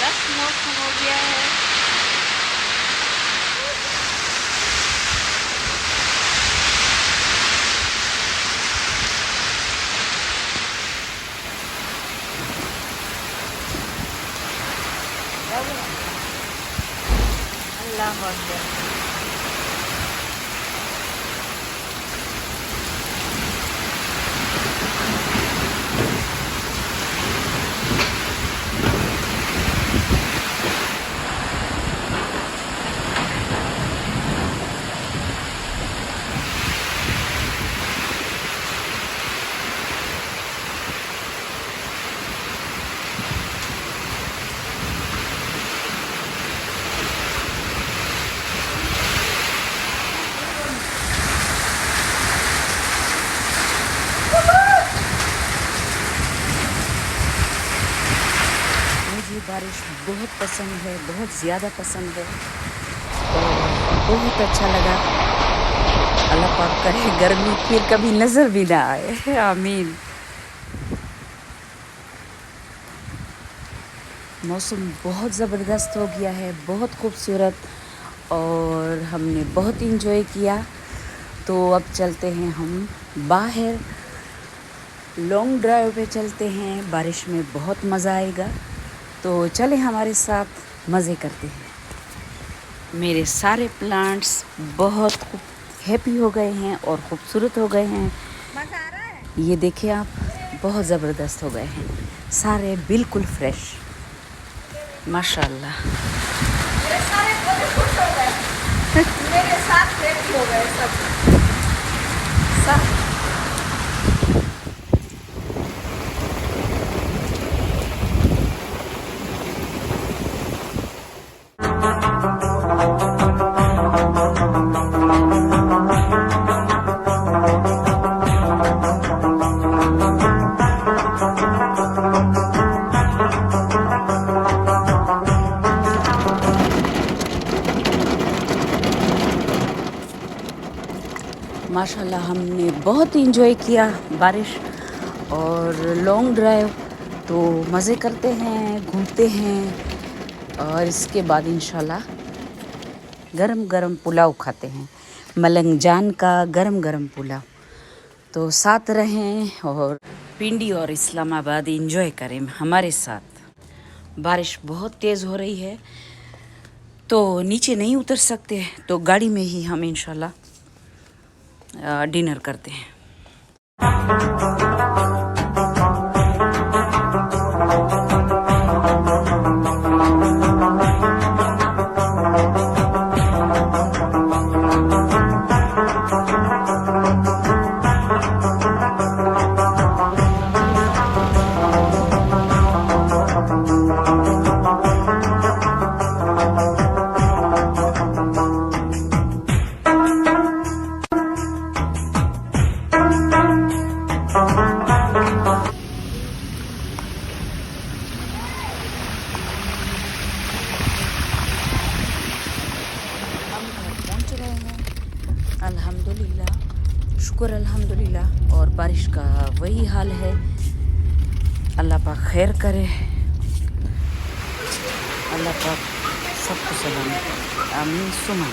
जबरदस्त मौसम हो गया है। अल्लाह अकबर। मुझे बारिश बहुत पसंद है, बहुत ज़्यादा पसंद है और बहुत अच्छा लगा। अल्लाह पाक करे गर्मी फिर कभी नज़र भी ना आए, आमीन। मौसम बहुत ज़बरदस्त हो गया है, बहुत खूबसूरत, और हमने बहुत इंजॉय किया। तो अब चलते हैं हम बाहर, लॉन्ग ड्राइव पे चलते हैं। बारिश में बहुत मज़ा आएगा, तो चलें हमारे साथ, मज़े करते हैं। मेरे सारे प्लांट्स बहुत हैप्पी हो गए हैं और ख़ूबसूरत हो गए हैं। मज़ा आ रहा है। ये देखिए आप, बहुत ज़बरदस्त हो गए हैं, सारे बिल्कुल फ्रेश, माशाल्लाह। मेरे सारे पौधे खुश हो गए। मेरे साथ हैप्पी हो गए सब। माशाल्लाह हमने बहुत इंजॉय किया बारिश और लॉन्ग ड्राइव। तो मज़े करते हैं, घूमते हैं और इसके बाद इंशाल्लाह गरम गरम पुलाव खाते हैं, मलंग जान का गरम गरम पुलाव। तो साथ रहें और पिंडी और इस्लामाबाद इंजॉय करें हमारे साथ। बारिश बहुत तेज़ हो रही है, तो नीचे नहीं उतर सकते, तो गाड़ी में ही हम इंशाल्लाह डिनर करते हैं। अल्हम्दुलिल्लाह, शुक्र अल्हम्दुलिल्लाह। और बारिश का वही हाल है, अल्लाह पाक खैर करे, अल्लाह पाक सबको सलामत, आमीन सुमा।